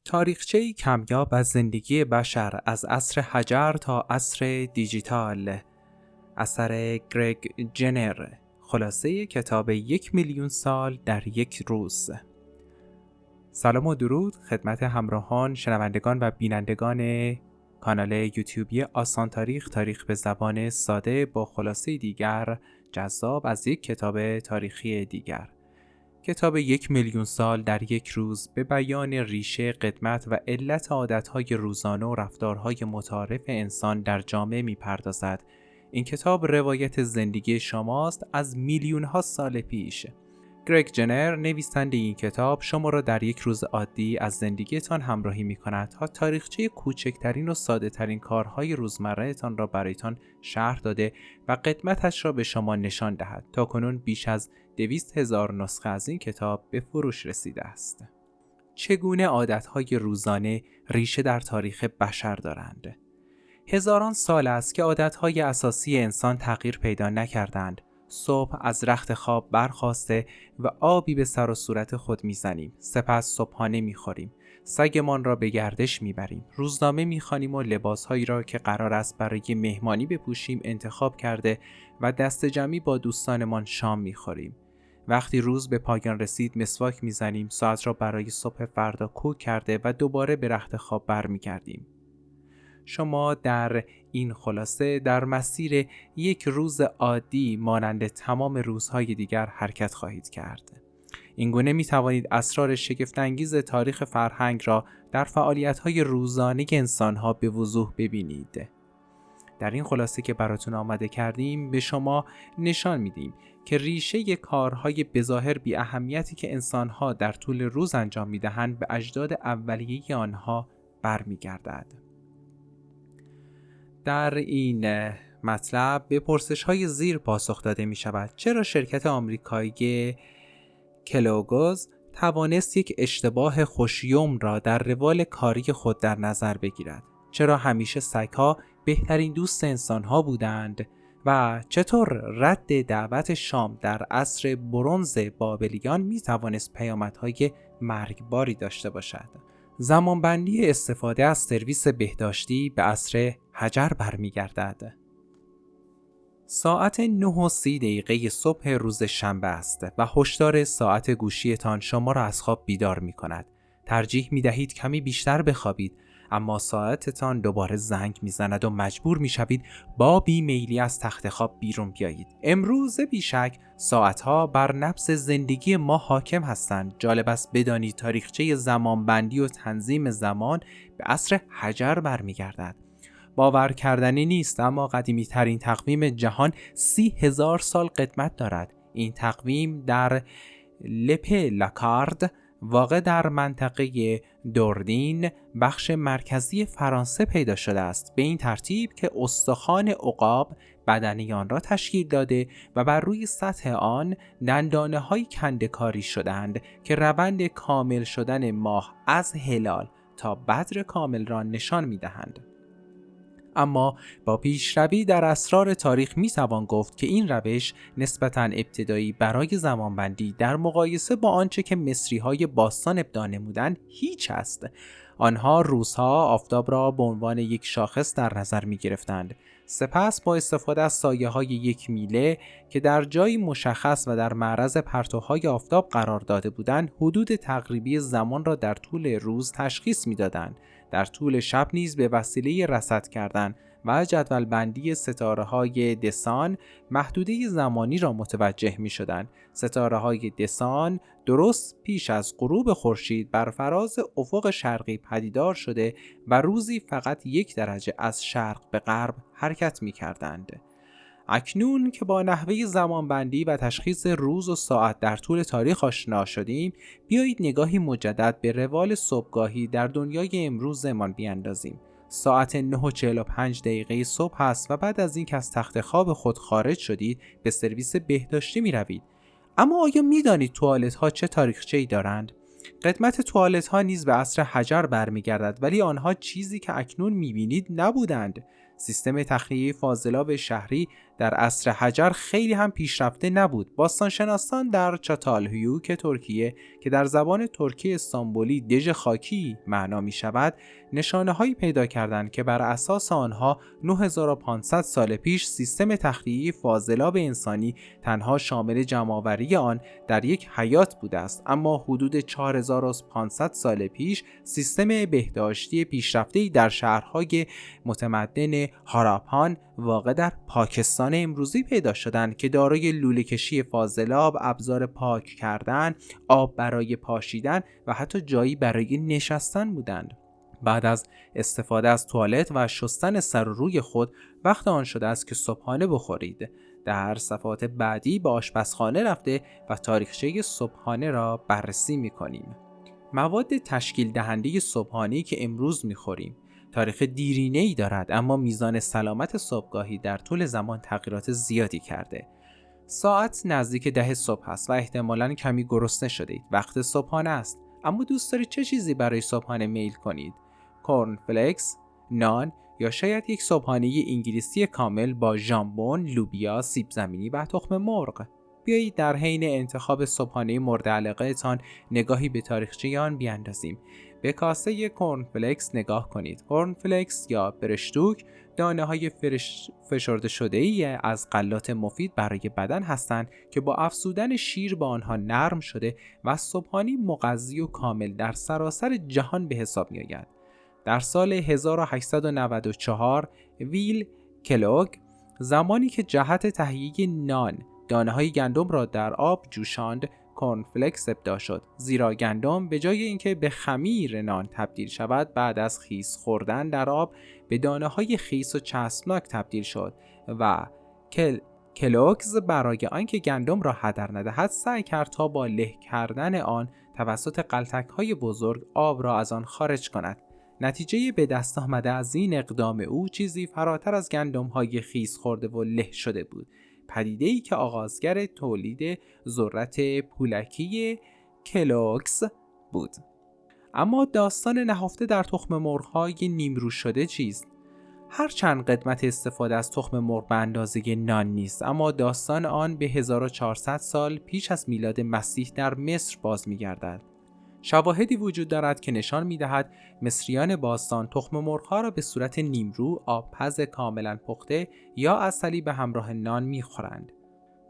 تاریخچه‌ای کمیاب از زندگی بشر از عصر حجر تا عصر دیجیتال، اثر گرگ جنر، خلاصه کتاب 1,000,000 سال در یک روز. سلام و درود خدمت همراهان، شنوندگان و بینندگان کانال یوتیوبی آسان تاریخ به زبان ساده با خلاصه دیگر جذاب از یک کتاب تاریخی دیگر. کتاب 1,000,000 سال در یک روز به بیان ریشه، قدمت و علت عادتهای روزانه و رفتارهای متعارف انسان در جامعه می‌پردازد. این کتاب روایت زندگی شماست از میلیون‌ها سال پیش. گرگ جنر نویسنده این کتاب شما را در یک روز عادی از زندگیتان همراهی می‌کند تا تاریخچه کوچکترین و ساده‌ترین کارهای روزمره‌تان را برایتان شرح داده و قدمتش را به شما نشان دهد. تاکنون بیش از 200,000 نسخه از این کتاب به فروش رسیده است. چگونه عادت‌های روزانه ریشه در تاریخ بشر دارند؟ هزاران سال است که عادت‌های اساسی انسان تغییر پیدا نکردند. صبح از رخت خواب برخاسته و آبی به سر و صورت خود میزنیم. سپس صبحانه میخوریم. سگمان را به گردش میبریم. روزنامه میخوانیم و لباسهایی را که قرار است برای مهمانی بپوشیم انتخاب کرده و دست جمعی با دوستانمان شام میخوریم. وقتی روز به پایان رسید مسواک میزنیم. ساعت را برای صبح فردا کوک کرده و دوباره به رخت خواب برمیگردیم. شما در این خلاصه در مسیر یک روز عادی مانند تمام روزهای دیگر حرکت خواهید کرد. این گونه می توانید اسرار شگفت‌انگیز تاریخ فرهنگ را در فعالیت‌های روزانه انسان‌ها به وضوح ببینید. در این خلاصه که براتون آماده کردیم به شما نشان میدیم که ریشه کارهای بظاهر بی اهمیتی که انسان‌ها در طول روز انجام می‌دهند به اجداد اولیه آنها برمیگردد. در این مطلب به پرسش‌های زیر پاسخ داده می‌شود: چرا شرکت آمریکایی کلوگز توانست یک اشتباه خوشیوم را در روال کاری خود در نظر بگیرد؟ چرا همیشه سگ‌ها بهترین دوست انسان‌ها بودند؟ و چطور رد دعوت شام در عصر برنز بابلیان می‌توانست پیامدهای مرگباری داشته باشد؟ زمانبندی استفاده از سرویس بهداشتی به عصر حجر برمیگردد. ساعت 9:30 صبح روز شنبه است و هشدار ساعت گوشیتان شما را از خواب بیدار می کند. ترجیح می دهید کمی بیشتر بخوابید، اما ساعتتان دوباره زنگ می زند و مجبور می شوید با بیمیلی از تخت خواب بیرون بیایید. امروز بیشک ساعتها بر نبض زندگی ما حاکم هستند. جالب است بدانید تاریخچه زمانبندی و تنظیم زمان به عصر حجر برمیگردد. باور کردنی نیست، اما قدیمی ترین تقویم جهان 30,000 سال قدمت دارد. این تقویم در لپه لاکارد واقع در منطقه دوردین بخش مرکزی فرانسه پیدا شده است، به این ترتیب که استخوان عقاب بدنه آن را تشکیل داده و بر روی سطح آن دندانه‌های کنده‌کاری شدند که روند کامل شدن ماه از هلال تا بدر کامل را نشان می‌دهند. اما با پیشروی در اسرار تاریخ میتوان گفت که این روش نسبتاً ابتدایی برای زمانبندی در مقایسه با آنچه که مصری‌های باستان ابداع نمودند هیچ است. آنها روزها آفتاب را به عنوان یک شاخص در نظر می‌گرفتند. سپس با استفاده از سایه‌های 1 میله که در جایی مشخص و در معرض پرتوهای آفتاب قرار داده بودند، حدود تقریبی زمان را در طول روز تشخیص می‌دادند. در طول شب نیز به وسیله رصد کردن و جدول بندی ستاره‌های دسان محدوده زمانی را متوجه می‌شدند. ستاره‌های دسان درست پیش از غروب خورشید بر فراز افق شرقی پدیدار شده و روزی فقط 1 درجه از شرق به غرب حرکت می‌کردند. اکنون که با نحوه زمانبندی و تشخیص روز و ساعت در طول تاریخ آشنا شدیم، بیایید نگاهی مجدد به روال صبحگاهی در دنیای امروزمان بیاندازیم. ساعت 9:45 صبح است و بعد از اینکه از تخت خواب خود خارج شدید به سرویس بهداشتی می روید. اما آیا می دانید توالت ها چه تاریخچه‌ای دارند؟ قدمت توالت ها نیز به عصر حجر برمیگردد، ولی آنها چیزی که اکنون می بینید نبودند. سیستم تخلیه فاضلاب شهری در عصر حجر خیلی هم پیشرفته نبود. باستانشناسان در چاتالهیوک ترکیه که در زبان ترکی استانبولی دژ خاکی معنا می شود، نشانه هایی پیدا کردند که بر اساس آنها 9500 سال پیش سیستم تخلیه‌ای فاضلاب انسانی تنها شامل جمع‌آوری آن در یک حیات بوده است، اما حدود 4500 سال پیش سیستم بهداشتی پیشرفته‌ای در شهرهای متمدن هاراپان واقع در پاکستان امروزی پیدا شدند که دارای لوله‌کشی فاضلاب، ابزار پاک کردن، آب برای پاشیدن و حتی جایی برای نشستن بودند. بعد از استفاده از توالت و شستن سر و روی خود وقت آن شده است که صبحانه بخورید. در صفحات بعدی به آشپزخانه رفته و تاریخچه صبحانه را بررسی می‌کنیم. مواد تشکیل دهنده صبحانه‌ای که امروز می‌خوریم تاریخ دیرینه‌ای دارد، اما میزان سلامت صبحگاهی در طول زمان تغییرات زیادی کرده. ساعت نزدیک 10 صبح است و احتمالاً کمی گرسنه شدید. وقت صبحانه است. اما دوست دارید چه چیزی برای صبحانه میل کنید؟ کورن فلکس، نان یا شاید یک صبحانه انگلیسی کامل با ژامبون، لوبیا، سیب زمینی و تخم مرغ. بیایید در حین انتخاب صبحانه مورد علاقه تان نگاهی به تاریخچه آن بیاندازیم. به کاسه کورن فلکس نگاه کنید. کورن فلکس یا برشتوک دانه‌های فشرده شده‌ای از غلات مفید برای بدن هستند که با افزودن شیر با آنها نرم شده و صبحانه مغذی و کامل در سراسر جهان به حساب می‌آید. در سال 1894 ویل کلوگ زمانی که جهت تهیه نان دانه‌های گندم را در آب جوشاند، کورن فلکس ابداع شد، زیرا گندم به جای اینکه به خمیر نان تبدیل شود، بعد از خیس خوردن در آب به دانه‌های خیس و چسبناک تبدیل شد و کلوگز برای آنکه گندم را هدر ندهد سعی کرد تا با له کردن آن توسط غلطک‌های بزرگ آب را از آن خارج کند. نتیجه به دست آمده از این اقدام او چیزی فراتر از گندم‌های خیس خورده و له شده بود، پدیده‌ای که آغازگر تولید ذرت پولکی کلوگز بود. اما داستان نهفته در تخم مرغ‌های نیمرو شده چیست؟ هرچند قدمت استفاده از تخم مرغ به اندازه نان نیست، اما داستان آن به 1400 سال پیش از میلاد مسیح در مصر باز می‌گردد. شواهدی وجود دارد که نشان می‌دهد مصریان باستان تخم مرغ‌ها را به صورت نیمرو، آبپز کاملاً پخته یا عسلی به همراه نان می‌خورند.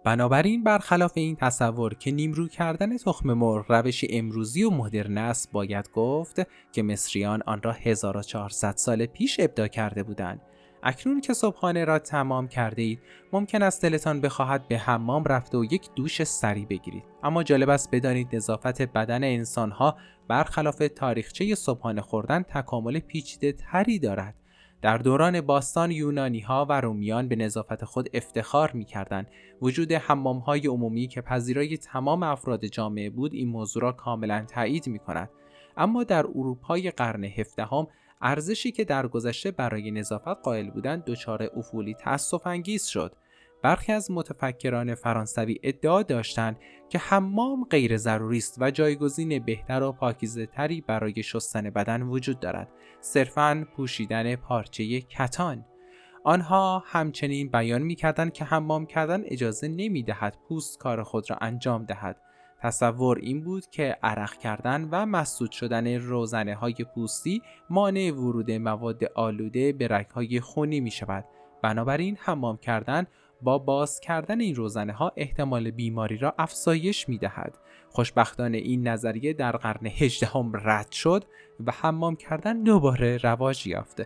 بنابراین برخلاف این تصور که نیمرو کردن تخم مرغ روش امروزی و مدرن است، باید گفت که مصریان آن را 1400 سال پیش ابداع کرده بودند. اکنون که صبحانه را تمام کرده اید، ممکن است دلتان بخواهد به حمام رفته و یک دوش سری بگیرید. اما جالب است بدانید نظافت بدن انسان‌ها برخلاف تاریخچه صبحانه خوردن تکامل پیچیده تری دارد. در دوران باستان یونانی‌ها و رومیان به نظافت خود افتخار می‌کردند. وجود حمام‌های عمومی که پذیرای تمام افراد جامعه بود این موضوع را کاملاً تایید می‌کند. اما در اروپای قرن 17 ارزشی که در گذشته برای نظافت قائل بودند دچار افولی تأسف‌انگیز شد. برخی از متفکران فرانسوی ادعا داشتند که حمام غیر ضروری است و جایگزین بهتر و پاکیزه‌تری برای شستن بدن وجود دارد، صرفاً پوشیدن پارچه کتان. آنها همچنین بیان می‌کردند که حمام کردن اجازه نمی‌دهد پوست کار خود را انجام دهد. تصور این بود که عرق کردن و مسدود شدن روزنه‌های پوستی مانع ورود مواد آلوده به رگ‌های خونی می‌شود. بنابراین حمام کردن با باز کردن این روزنه‌ها احتمال بیماری را افزایش می‌دهد. خوشبختانه این نظریه در قرن 18 رد شد و حمام کردن دوباره رواج یافت.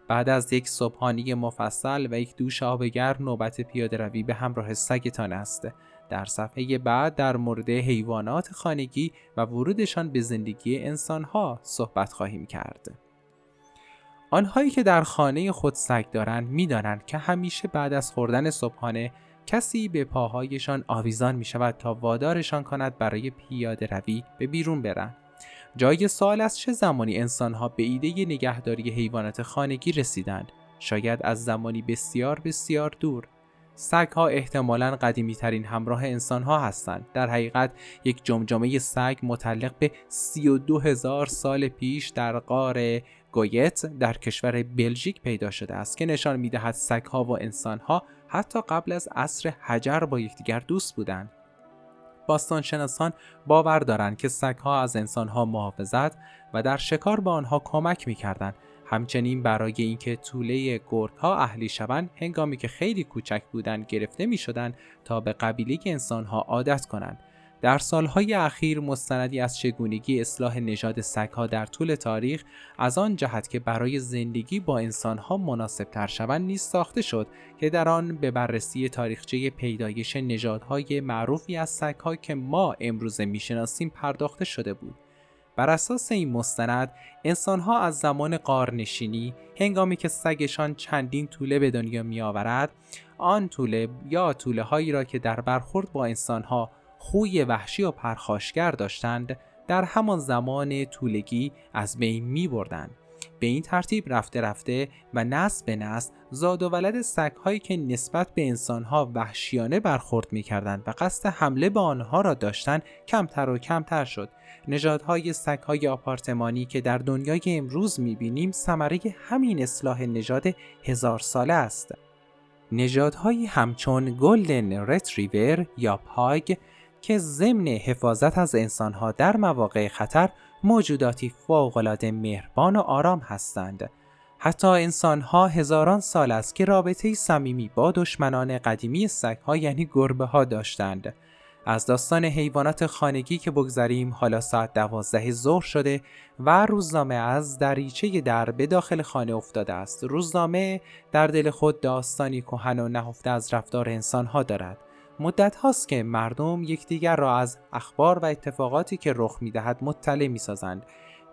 بعد از یک صبحانه مفصل و یک دوش آبگرم نوبت پیاده‌روی به همراه سگتان است. در صفحه بعد در مورد حیوانات خانگی و ورودشان به زندگی انسان‌ها صحبت خواهیم کرد. آنهایی که در خانه خود سگ دارند می‌دانند که همیشه بعد از خوردن صبحانه کسی به پاهایشان آویزان می‌شود تا وادارشان کند برای پیاده روی به بیرون برند. جای سوال است چه زمانی انسان‌ها به ایده نگهداری حیوانات خانگی رسیدند؟ شاید از زمانی بسیار بسیار دور. سگ‌ها احتمالاً قدیمی‌ترین همراه انسان‌ها هستند. در حقیقت یک جمجمه سگ متعلق به 32,000 سال پیش در غار گویت در کشور بلژیک پیدا شده است که نشان می‌دهد سگ‌ها و انسان‌ها حتی قبل از عصر حجر با یکدیگر دوست بودند. باستانشناسان باور دارند که سگ‌ها از انسان‌ها محافظت و در شکار به آنها کمک می‌کردند. همچنین برای اینکه توله گرگ‌ها اهلی شوند، هنگامی که خیلی کوچک بودند گرفته می‌شدند تا به قبیله انسان‌ها عادت کنند. در سالهای اخیر مستندی از چگونگی اصلاح نژاد سگ‌ها در طول تاریخ از آن جهت که برای زندگی با انسان‌ها مناسب‌تر شوند نیز ساخته شد که در آن به بررسی تاریخچه پیدایش نژادهای معروفی از سگ‌ها که ما امروزه می‌شناسیم پرداخته شده بود. بر اساس این مستند، انسان‌ها از زمان غارنشینی هنگامی که سگشان چندین توله به دنیا می‌آورد، آن توله یا توله‌هایی را که در برخورد با انسان‌ها خوی وحشی و پرخاشگر داشتند، در همان زمان تولگی از بین می‌بردند. به این ترتیب رفته رفته و نسل به نسل زاد و ولد سگ‌هایی که نسبت به انسان‌ها وحشیانه برخورد می‌کردند و قصد حمله به آنها را داشتند کمتر و کمتر شد. نژادهای سگ‌های آپارتمانی که در دنیای امروز می‌بینیم ثمره همین اصلاح نژاد 1000 ساله است. نژادهایی همچون گلدن رتریور یا پاگ که ضمن حفاظت از انسان‌ها در مواقع خطر موجوداتی فوق‌العاده مهربان و آرام هستند. حتی انسان‌ها هزاران سال است که رابطه‌ای صمیمی با دشمنان قدیمی سگ‌ها یعنی گربه‌ها داشتند. از داستان حیوانات خانگی که بگذریم، حالا ساعت 12 ظهر شده و روزنامه از دریچه در به داخل خانه افتاده است. روزنامه در دل خود داستانی کهن و نهفته از رفتار انسان‌ها دارد. مدت هاست که مردم یکدیگر را از اخبار و اتفاقاتی که رخ می‌دهد مطلع می‌سازند.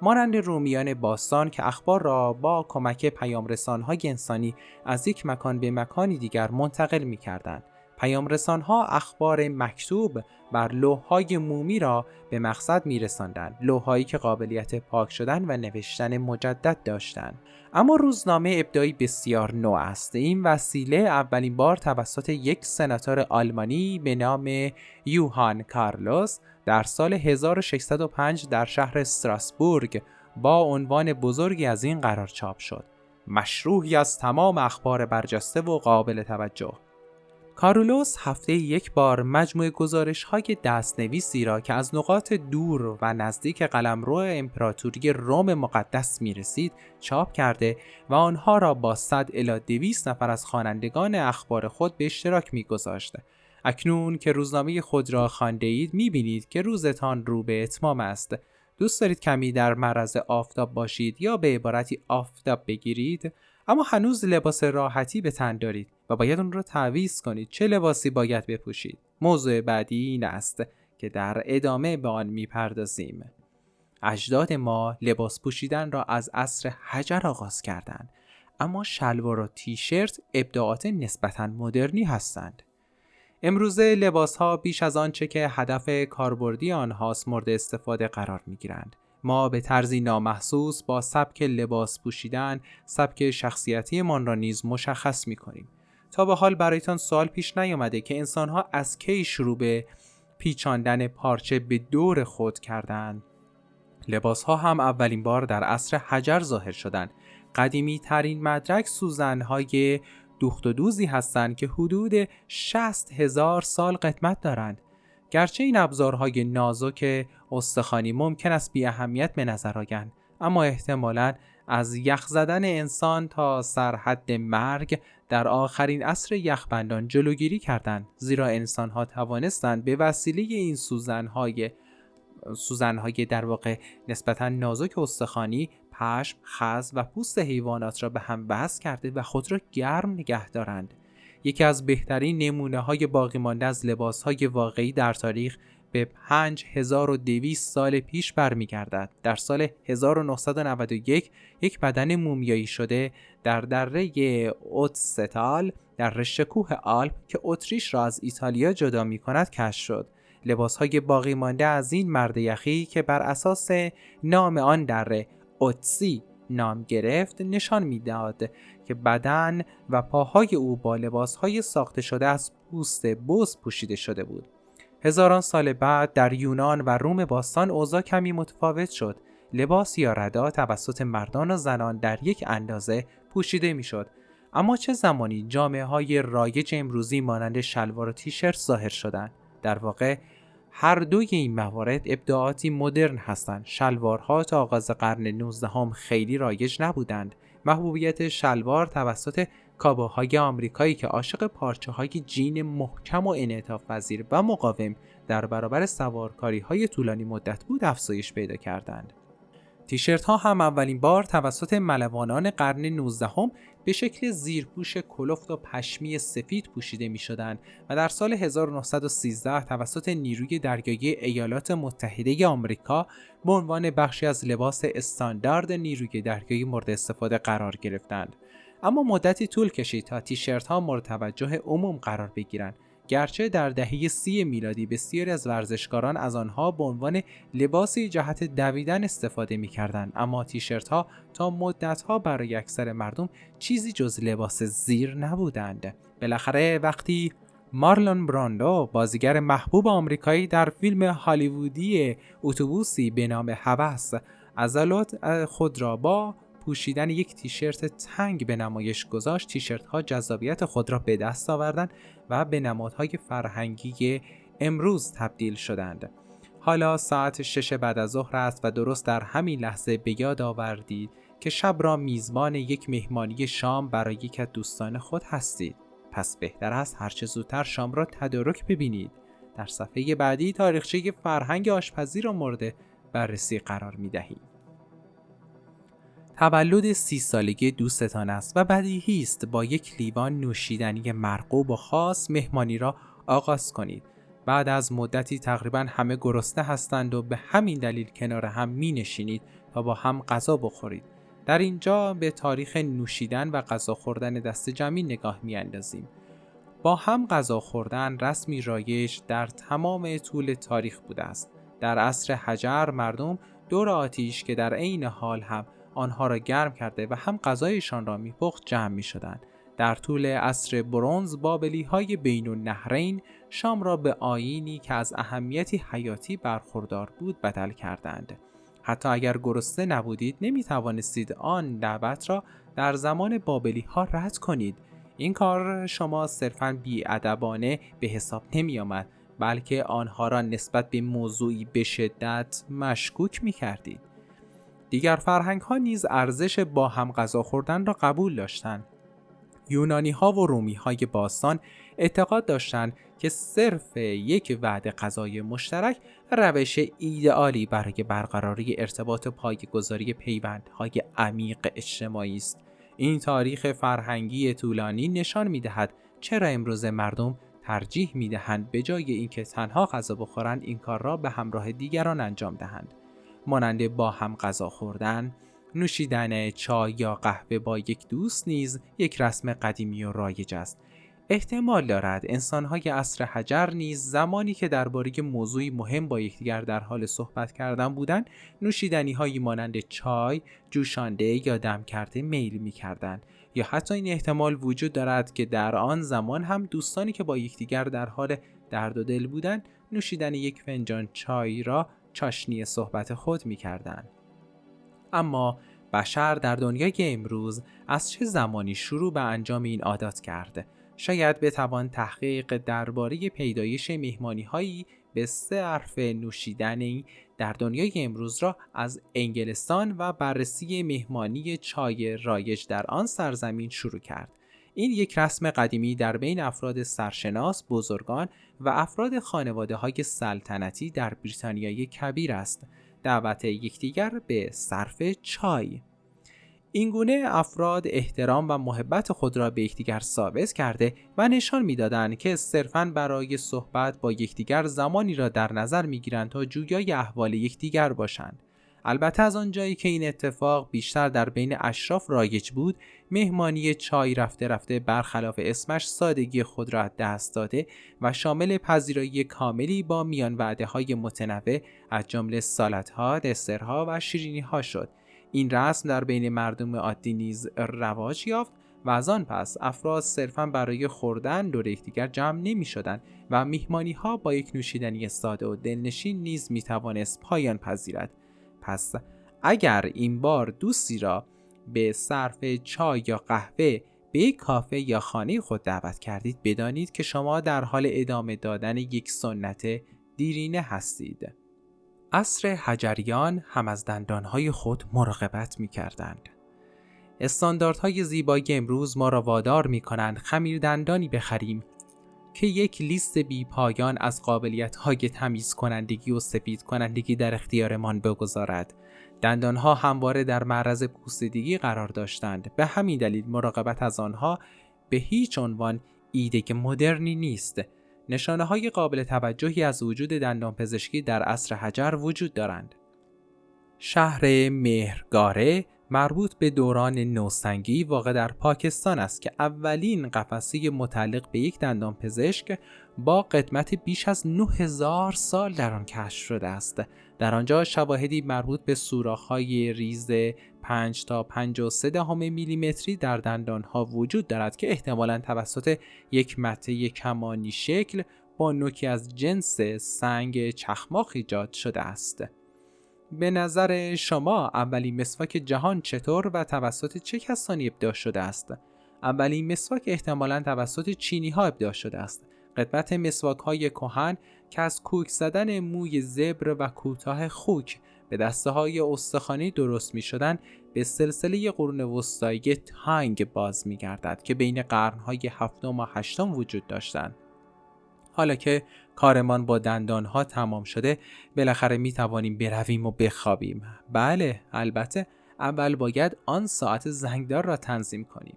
مانند رومیان باستان که اخبار را با کمک پیام‌رسان‌های انسانی از یک مکان به مکانی دیگر منتقل می‌کردند. پیام‌رسان‌ها اخبار مکتوب بر لوح‌های مومی را به مقصد می‌رساندند، لوح‌هایی که قابلیت پاک شدن و نوشتن مجدد داشتند. اما روزنامه ابداعی بسیار نو است. این وسیله اولین بار توسط یک سناتور آلمانی به نام یوهان کارلوس در سال 1605 در شهر استراسبورگ با عنوان بزرگی از این قرار چاپ شد: مشروحی از تمام اخبار برجسته و قابل توجه. کارولوس هفته یک بار مجموعه گزارش‌های دست‌نویسی را که از نقاط دور و نزدیک قلمرو امپراتوری روم مقدس می‌رسید چاپ کرده و آنها را با 100 الی 200 نفر از خوانندگان اخبار خود به اشتراک می‌گذاشت. اکنون که روزنامه خود را خوانده‌اید می‌بینید که روزتان رو به اتمام است. دوست دارید کمی در معرض آفتاب باشید یا به عبارتی آفتاب بگیرید، اما هنوز لباس راحتی به تن دارید و باید اون رو تعویض کنید. چه لباسی باید بپوشید؟ موضوع بعدی این است که در ادامه به آن میپردازیم. اجداد ما لباس پوشیدن را از عصر حجر آغاز کردند، اما شلوار و تیشرت ابداعات نسبتاً مدرنی هستند. امروزه لباس‌ها بیش از آنچه که هدف کاربردی آنهاست مورد استفاده قرار می‌گیرند. ما به طرزی نامحسوس با سبک لباس پوشیدن سبک شخصیتی من را نیز مشخص می‌کنیم. تا به حال برایتان سوال پیش نیامده که انسان‌ها از کی شروع به پیچاندن پارچه به دور خود کردند؟ لباس‌ها هم اولین بار در عصر حجر ظاهر شدند. قدیمی ترین مدرک سوزن‌های دوخت و دوزی هستند که حدود 60,000 سال قدمت دارند. گرچه این ابزارهای نازک استخوانی ممکن است بی اهمیت به نظر آیند، اما احتمالاً از یخ زدن انسان تا سرحد مرگ در آخرین عصر یخبندان جلوگیری کردند، زیرا انسان‌ها توانستند به وسیله این سوزن‌های در واقع نسبتاً نازک استخوانی پشم، خز و پوست حیوانات را به هم وصل کرده و خود را گرم نگه دارند. یکی از بهترین نمونه‌های باقی مانده از لباس‌های واقعی در تاریخ به 5200 سال پیش برمیگردد. در سال 1991 یک بدن مومیایی شده در دره اوتستال در رشته کوه آلپ که اتریش را از ایتالیا جدا می‌کند کشف شد. لباس‌های باقی مانده از این مرد یخی که بر اساس نام آن دره اوتسی نام گرفت نشان می‌داد که بدن و پاهای او با لباس‌های ساخته شده از پوست بز پوشیده شده بود. هزاران سال بعد در یونان و روم باستان اوضاع کمی متفاوت شد. لباس یا ردا توسط مردان و زنان در یک اندازه پوشیده می‌شد. اما چه زمانی جامه‌های رایج امروزی مانند شلوار و تیشرت ظاهر شدند؟ در واقع هر دوی این موارد ابداعاتی مدرن هستند. شلوارها تا آغاز قرن 19 خیلی رایج نبودند. محبوبیت شلوار توسط کاوبوهای آمریکایی که عاشق پارچه‌های جین محکم و انعطاف‌پذیر و مقاوم در برابر سوارکاری‌های طولانی مدت بود افزایش پیدا کردند. تیشرت ها هم اولین بار توسط ملوانان قرن 19 به شکل زیرپوش کلفت و پشمی سفید پوشیده می شدند و در سال 1913 توسط نیروی دریایی ایالات متحده آمریکا به عنوان بخشی از لباس استاندارد نیروی دریایی مورد استفاده قرار گرفتند. اما مدتی طول کشید تا تیشرت ها مورد توجه عموم قرار بگیرند. گرچه در دهه 30 میلادی بسیاری از ورزشکاران از آنها به عنوان لباسی جهت دویدن استفاده می‌کردند، اما تیشرت‌ها تا مدت‌ها برای اکثر مردم چیزی جز لباس زیر نبودند. بالاخره وقتی مارلون براندو، بازیگر محبوب آمریکایی، در فیلم هالیوودی اتوبوسی به نام هوس عضلات خود را با پوشیدن یک تیشرت تنگ به نمایش گذاشت، تیشرت‌ها جذابیت خود را به دست آوردند و به نمادهای فرهنگی امروز تبدیل شدند. حالا ساعت 6 بعد از ظهر است و درست در همین لحظه به یاد آوردید که شب را میزبان یک مهمانی شام برای یک از دوستان خود هستید. پس بهتر است هرچه زودتر شام را تدارک ببینید. در صفحه بعدی تاریخچه فرهنگ آشپزی را مورد بررسی قرار می‌دهیم. تولد 30 سالگی دوستتان است و بدیهی است با یک لیوان نوشیدنی مرغوب و خاص مهمانی را آغاز کنید. بعد از مدتی تقریبا همه گرسنه هستند و به همین دلیل کنار هم می نشینید تا با هم غذا بخورید. در اینجا به تاریخ نوشیدن و غذا خوردن دست جمعی نگاه می اندازیم. با هم غذا خوردن رسمی رایج در تمام طول تاریخ بوده است. در عصر حجر مردم دور آتیش که در عین حال هم آنها را گرم کرده و هم غذایشان را میپخت جمع می شدند. در طول عصر برنز بابلی‌های بین النهرین شام را به آیینی که از اهمیتی حیاتی برخوردار بود بدل کردند. حتی اگر گرسنه نبودید نمی توانستید آن دعوت را در زمان بابلی‌ها رد کنید. این کار شما صرفاً بی‌ادبانه به حساب نمی آمد، بلکه آنها را نسبت به موضوعی به شدت مشکوک می کردید. دیگر فرهنگ ها نیز ارزش با هم غذا خوردن را قبول داشتند. یونانی ها و رومی های باستان اعتقاد داشتند که صرف یک وعده غذای مشترک روش ایدئالی برای برقراری ارتباط و پایه‌گذاری پیوندهای عمیق اجتماعی است. این تاریخ فرهنگی طولانی نشان می‌دهد چرا امروز مردم ترجیح می‌دهند به جای اینکه تنها غذا بخورند این کار را به همراه دیگران انجام دهند. مانند با هم غذا خوردن، نوشیدن چای یا قهوه با یک دوست نیز یک رسم قدیمی و رایج است. احتمال دارد انسان‌های عصر حجر نیز زمانی که درباره موضوعی مهم با یکدیگر در حال صحبت کردن بودند، نوشیدنی‌هایی مانند چای، جوشانده یا دم کرده میل می‌کردند. یا حتی این احتمال وجود دارد که در آن زمان هم دوستانی که با یکدیگر در حال درد و دل بودند، نوشیدن یک فنجان چای را چاشنی صحبت خود می‌کردند. اما بشر در دنیای امروز از چه زمانی شروع به انجام این عادات کرده؟ شاید بتوان تحقیق درباره پیدایش مهمانی‌هایی به 3 حرف نوشیدنی در دنیای امروز را از انگلستان و بررسی مهمانی چای رایج در آن سرزمین شروع کرد. این یک رسم قدیمی در بین افراد سرشناس، بزرگان و افراد خانواده‌های سلطنتی در بریتانیای کبیر است. دعوت یکدیگر به صرف چای. این گونه افراد احترام و محبت خود را به یکدیگر ثابت کرده و نشان می‌دادند که صرفاً برای صحبت با یکدیگر زمانی را در نظر می‌گیرند تا جویای احوال یکدیگر باشند. البته از آنجایی که این اتفاق بیشتر در بین اشراف رایج بود، مهمانی چای رفته رفته برخلاف اسمش سادگی خود را دست داده و شامل پذیرایی کاملی با میان وعده‌های متنوع از جمله سالادها، دسرها و شیرینی‌ها شد. این رسم در بین مردم عادی نیز رواج یافت و از آن پس افراد صرفاً برای خوردن دور یکدیگر جمع نمی‌شدند و مهمانی‌ها با یک نوشیدنی ساده و دلنشین نیز می‌توانست پایان پذیرد. پس اگر این بار دوستی را به صرف چای یا قهوه به یک کافه یا خانه خود دعوت کردید، بدانید که شما در حال ادامه دادن یک سنت دیرینه هستید. عصر حجریان هم از دندانهای خود مراقبت می کردند. استانداردهای زیبایی امروز ما را وادار می کنند خمیر دندانی بخریم که یک لیست بی پایان از قابلیت‌های تمیز کنندگی و سفید کنندگی در اختیارمان بگذارد. دندانها همواره در معرض پوسیدگی قرار داشتند. به همین دلیل مراقبت از آنها به هیچ عنوان ایده مدرنی نیست. نشانه‌های قابل توجهی از وجود دندانپزشکی در عصر حجر وجود دارند. شهر مهرگاره مربوط به دوران نوسنگی واقع در پاکستان است که اولین قفسه متعلق به یک دندانپزشک با قدمت بیش از 9000 سال در آن کشف شده است. در آنجا شواهدی مربوط به سوراخ‌های ریز 5 تا 5.3 میلیمتری در دندانها وجود دارد که احتمالاً توسط یک مته کمانی شکل با نوکی از جنس سنگ چخماق ایجاد شده است. به نظر شما اولین مسواک جهان چطور و توسط چه کسانی ابداع شده است؟ اولین مسواک احتمالاً توسط چینی ها ابداع شده است. قدمت مسواک های کهن که از کوک زدن موی زبر و کوتاه خوک به دسته های استخوانی درست می شدن به سلسله قرون وسطایی تانگ باز می گردد که بین قرنهای 7 و 8 وجود داشتند. حالا که کارمان با دندانها تمام شده، بالاخره می توانیم برویم و بخوابیم. بله، البته اول باید آن ساعت زنگدار را تنظیم کنیم.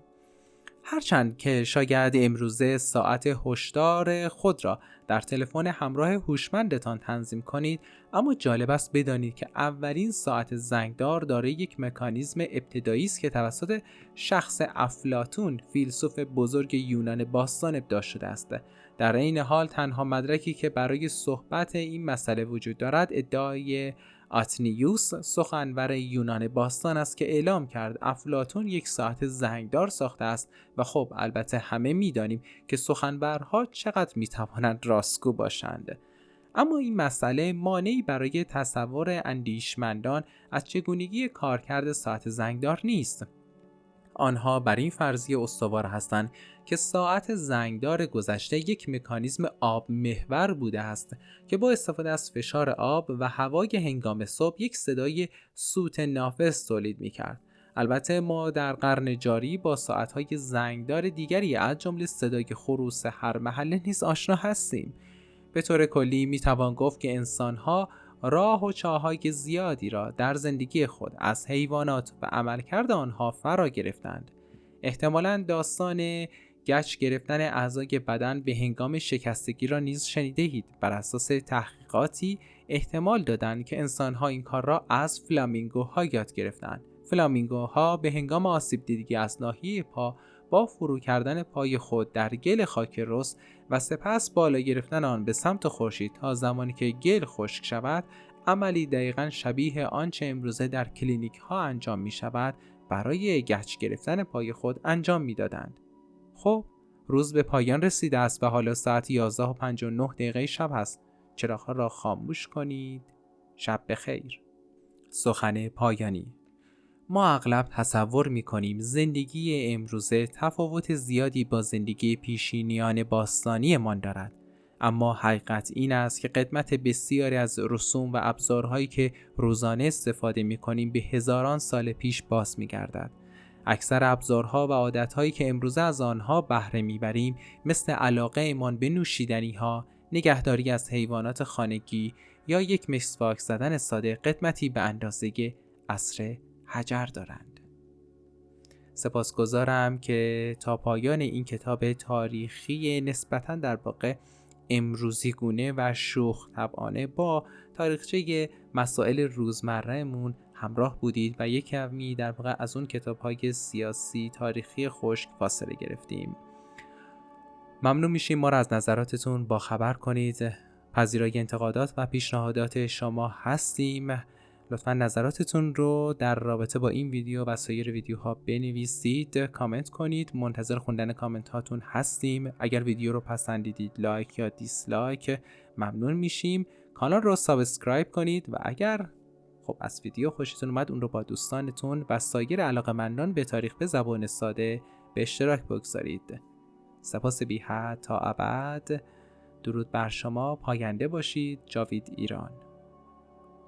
هرچند که شاید امروزه ساعت هشدار خود را در تلفن همراه هوشمندتان تنظیم کنید، اما جالب است بدانید که اولین ساعت زنگدار دارای یک مکانیزم ابتدایی است که توسط شخص افلاطون، فیلسوف بزرگ یونان باستان ابداع شده است. در این حال تنها مدرکی که برای صحبت این مسئله وجود دارد ادعای آتنیوس، سخنور یونان باستان است که اعلام کرد افلاطون یک ساعت زنگدار ساخته است و خب البته همه می‌دانیم که سخنورها چقدر می‌توانند راستگو باشند. اما این مسئله مانعی برای تصور اندیشمندان از چگونگی کارکرد ساعت زنگدار نیست. آنها بر این فرضیه استوار هستند که ساعت زنگدار گذشته یک مکانیزم آب محور بوده است که با استفاده از فشار آب و هوای هنگام صبح یک صدای سوت نافذ تولید می‌کرد. البته ما در قرن جاری با ساعت‌های زنگدار دیگری از جمله صدای خروس هر محله نیز آشنا هستیم. به طور کلی می‌توان گفت که انسان‌ها راه و چاه‌های زیادی را در زندگی خود از حیوانات و عملکرد آنها فرا گرفتند. احتمالاً داستان گچ گرفتن اعضای بدن به هنگام شکستگی را نیز شنیده‌اید. بر اساس تحقیقاتی احتمال دادند که انسان‌ها این کار را از فلامینگوها یاد گرفتند. فلامینگوها به هنگام آسیب دیدگی از ناحیه پا با فرو کردن پای خود در گل خاک رس و سپس بالا گرفتن آن به سمت خورشید تا زمانی که گل خشک شود، عملی دقیقاً شبیه آنچه امروزه در کلینیک ها انجام می شود، برای گچ گرفتن پای خود انجام می دادند. خب، روز به پایان رسیده است و حالا ساعت 11:59 شب است. چراغ‌ها را خاموش کنید. شب بخیر. سخن پایانی. ما اغلب تصور می‌کنیم زندگی امروزه تفاوت زیادی با زندگی پیشینیان باستانی‌مان دارد، اما حقیقت این است که قدمت بسیاری از رسوم و ابزارهایی که روزانه استفاده می‌کنیم به هزاران سال پیش باز می‌گردد. اکثر ابزارها و عادت‌هایی که امروزه از آنها بهره می‌بریم، مثل علاقه‌مان به نوشیدنی‌ها، نگهداری از حیوانات خانگی یا یک مسواک زدن ساده، قدمتی به اندازه عصر حجر دارند. سپاسگزارم که تا پایان این کتاب تاریخی نسبتاً در واقع امروزی گونه و شوخ طبعانه با تاریخچه مسائل روزمره‌مون همراه بودید و یک کمی در واقع از اون کتاب‌های سیاسی تاریخی خشک فاصله گرفتیم. ممنون میشیم ما را از نظراتتون با خبر کنید. پذیرای انتقادات و پیشنهادات شما هستیم. لطفا نظراتتون رو در رابطه با این ویدیو و سایر ویدیوها بنویسید، کامنت کنید. منتظر خوندن کامنت هاتون هستیم. اگر ویدیو رو پسندیدید لایک یا دیسلایک ممنون میشیم. کانال رو سابسکرایب کنید و اگر از ویدیو خوشتون اومد اون رو با دوستانتون و سایر علاقه‌مندان به تاریخ به زبان ساده به اشتراک بگذارید. سپاس بی حد تا ابد. درود بر شما. پاینده باشید. جاوید ایران.